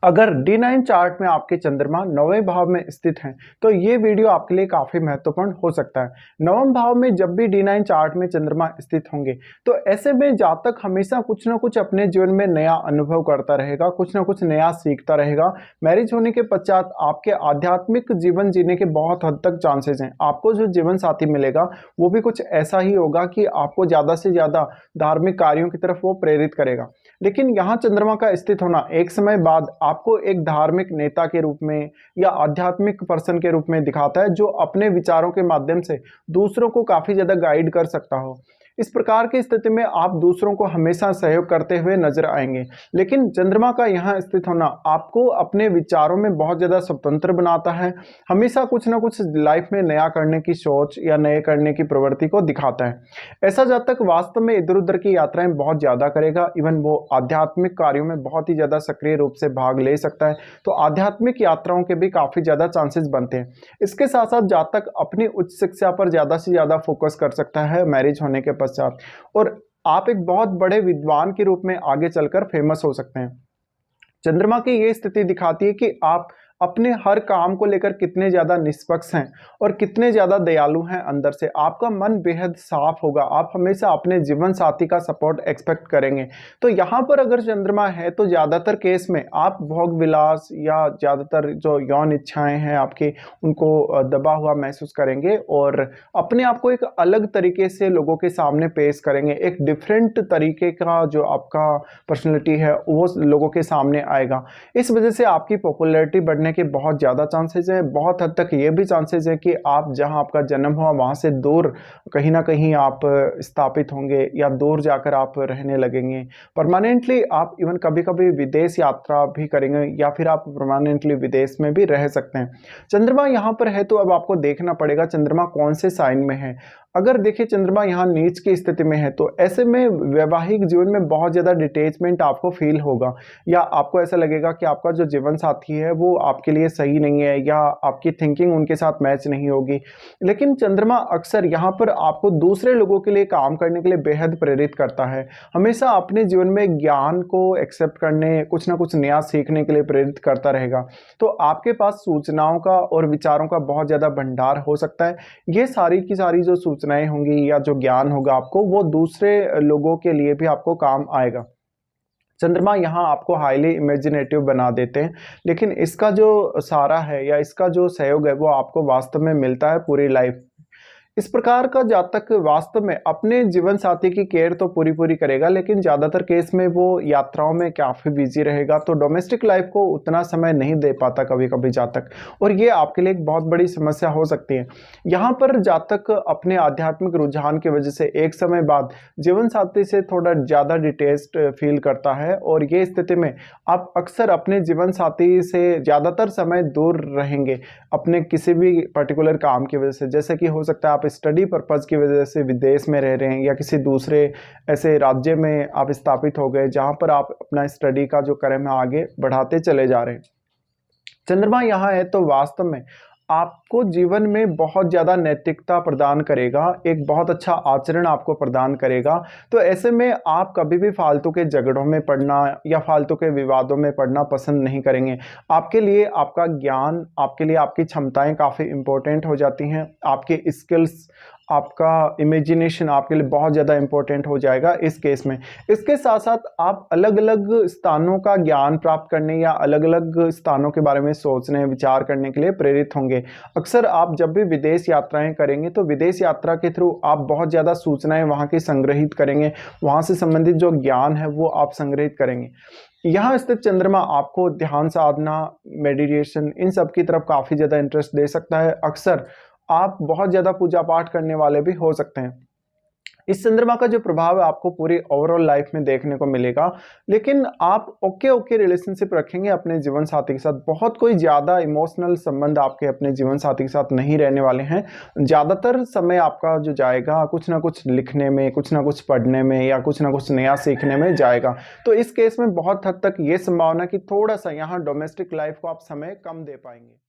अगर D9 chart में आपके चंद्रमा नौवें भाव में स्थित हैं, तो ये वीडियो आपके लिए काफी महत्वपूर्ण हो सकता है। नवम भाव में जब भी D9 चार्ट में चंद्रमा स्थित होंगे, तो ऐसे में जातक हमेशा कुछ ना कुछ अपने जीवन में नया अनुभव करता रहेगा, कुछ ना कुछ नया सीखता रहेगा। मैरिज होने के पश्चात आपके आध्यात्मिक जीवन जीने के बहुत हद तक चांसेस हैं। आपको जो जीवन साथी मिलेगा वो भी कुछ ऐसा ही होगा कि आपको ज्यादा से ज्यादा धार्मिक कार्यों की तरफ वो प्रेरित करेगा। लेकिन यहाँ चंद्रमा का स्थित होना एक समय बाद आपको एक धार्मिक नेता के रूप में या आध्यात्मिक पर्सन के रूप में दिखाता है, जो अपने विचारों के माध्यम से दूसरों को काफी ज्यादा गाइड कर सकता हो। इस प्रकार की स्थिति में आप दूसरों को हमेशा सहयोग करते हुए नजर आएंगे। लेकिन चंद्रमा का यहाँ स्थित होना आपको अपने विचारों में बहुत ज्यादा स्वतंत्र बनाता है, हमेशा कुछ ना कुछ लाइफ में नया करने की सोच या नए करने की प्रवृत्ति को दिखाता है। ऐसा जातक वास्तव में इधर उधर की यात्राएं बहुत ज्यादा करेगा। इवन वो आध्यात्मिक कार्यों में बहुत ही ज्यादा सक्रिय रूप से भाग ले सकता है, तो आध्यात्मिक यात्राओं के भी काफी ज्यादा चांसेस बनते हैं। इसके साथ साथ जातक अपनी उच्च शिक्षा पर ज्यादा से ज्यादा फोकस कर सकता है मैरिज होने के पश्चात, और आप एक बहुत बड़े विद्वान के रूप में आगे चलकर फेमस हो सकते हैं। चंद्रमा की ये स्थिति दिखाती है कि आप अपने हर काम को लेकर कितने ज्यादा निष्पक्ष हैं और कितने ज्यादा दयालु हैं। अंदर से आपका मन बेहद साफ होगा, आप हमेशा अपने जीवन साथी का सपोर्ट एक्सपेक्ट करेंगे। तो यहाँ पर अगर चंद्रमा है तो ज्यादातर केस में आप भोग विलास या ज्यादातर जो यौन इच्छाएं हैं आपकी, उनको दबा हुआ महसूस करेंगे और अपने आप को एक अलग तरीके से लोगों के सामने पेश करेंगे। एक डिफरेंट तरीके का जो आपका पर्सनैलिटी है वो लोगों के सामने आएगा। इस वजह से आपकी पॉपुलैरिटी बढ़ने के बहुत ज़्यादा चांसेस हैं। बहुत हद तक ये भी चांसेस है कि आप जहां आपका जन्म हुआ वहां से दूर कहीं ना कहीं आप स्थापित होंगे या दूर जाकर आप रहने लगेंगे परमानेंटली। आप इवन कभी कभी विदेश यात्रा भी करेंगे या फिर आप परमानेंटली विदेश में भी रह सकते हैं। चंद्रमा यहाँ पर है तो अब आपको देखना पड़ेगा चंद्रमा कौन से साइन में है। अगर देखिए चंद्रमा यहाँ नीच की स्थिति में है तो ऐसे में वैवाहिक जीवन में बहुत ज़्यादा डिटैचमेंट आपको फील होगा, या आपको ऐसा लगेगा कि आपका जो जीवन साथी है वो आपके लिए सही नहीं है या आपकी थिंकिंग उनके साथ मैच नहीं होगी। लेकिन चंद्रमा अक्सर यहाँ पर आपको दूसरे लोगों के लिए काम करने के लिए बेहद प्रेरित करता है, हमेशा अपने जीवन में ज्ञान को एक्सेप्ट करने, कुछ ना कुछ नया सीखने के लिए प्रेरित करता रहेगा। तो आपके पास सूचनाओं का और विचारों का बहुत ज़्यादा भंडार हो सकता है। ये सारी की सारी जो सूचनाएं होंगी या जो ज्ञान होगा आपको, वो दूसरे लोगों के लिए भी आपको काम आएगा। चंद्रमा यहाँ आपको हाईली इमेजिनेटिव बना देते हैं, लेकिन इसका जो सारा है या इसका जो सहयोग है वो आपको वास्तव में मिलता है पूरी लाइफ। इस प्रकार का जातक वास्तव में अपने जीवन साथी की केयर तो पूरी पूरी करेगा, लेकिन ज़्यादातर केस में वो यात्राओं में काफ़ी बिजी रहेगा, तो डोमेस्टिक लाइफ को उतना समय नहीं दे पाता कभी कभी जातक, और ये आपके लिए एक बहुत बड़ी समस्या हो सकती है। यहाँ पर जातक अपने आध्यात्मिक रुझान की वजह से एक समय बाद जीवन साथी से थोड़ा ज़्यादा डिटेस्ट फील करता है, और ये स्थिति में आप अक्सर अपने जीवन साथी से ज़्यादातर समय दूर रहेंगे अपने किसी भी पर्टिकुलर काम की वजह से। जैसे कि हो सकता है आप स्टडी पर्पस की वजह से विदेश में रह रहे हैं या किसी दूसरे ऐसे राज्य में आप स्थापित हो गए जहां पर आप अपना स्टडी का जो क्रम है आगे बढ़ाते चले जा रहे हैं। चंद्रमा यहाँ है तो वास्तव में आपको जीवन में बहुत ज़्यादा नैतिकता प्रदान करेगा, एक बहुत अच्छा आचरण आपको प्रदान करेगा। तो ऐसे में आप कभी भी फालतू के झगड़ों में पड़ना या फालतू के विवादों में पड़ना पसंद नहीं करेंगे। आपके लिए आपका ज्ञान, आपके लिए आपकी क्षमताएं काफ़ी इंपॉर्टेंट हो जाती हैं। आपके स्किल्स, आपका इमेजिनेशन आपके लिए बहुत ज़्यादा इंपॉर्टेंट हो जाएगा इस केस में। इसके साथ साथ आप अलग अलग स्थानों का ज्ञान प्राप्त करने या अलग अलग स्थानों के बारे में सोचने, विचार करने के लिए प्रेरित होंगे। अक्सर आप जब भी विदेश यात्राएं करेंगे तो विदेश यात्रा के थ्रू आप बहुत ज़्यादा सूचनाएं वहाँ की संग्रहित करेंगे, वहाँ से संबंधित जो ज्ञान है वो आप संग्रहित करेंगे। यहाँ स्थित चंद्रमा आपको ध्यान साधना, मेडिटेशन, इन सब की तरफ काफ़ी ज़्यादा इंटरेस्ट दे सकता है। अक्सर आप बहुत ज़्यादा पूजा पाठ करने वाले भी हो सकते हैं। इस चंद्रमा का जो प्रभाव है आपको पूरी ओवरऑल लाइफ में देखने को मिलेगा। लेकिन आप ओके रिलेशनशिप रखेंगे अपने जीवन साथी के साथ। बहुत कोई ज़्यादा इमोशनल संबंध आपके अपने जीवन साथी के साथ नहीं रहने वाले हैं। ज़्यादातर समय आपका जो जाएगा कुछ ना कुछ लिखने में, कुछ ना कुछ पढ़ने में या कुछ ना कुछ नया सीखने में जाएगा। तो इस केस में बहुत हद तक ये संभावना कि थोड़ा सा यहाँ डोमेस्टिक लाइफ को आप समय कम दे पाएंगे।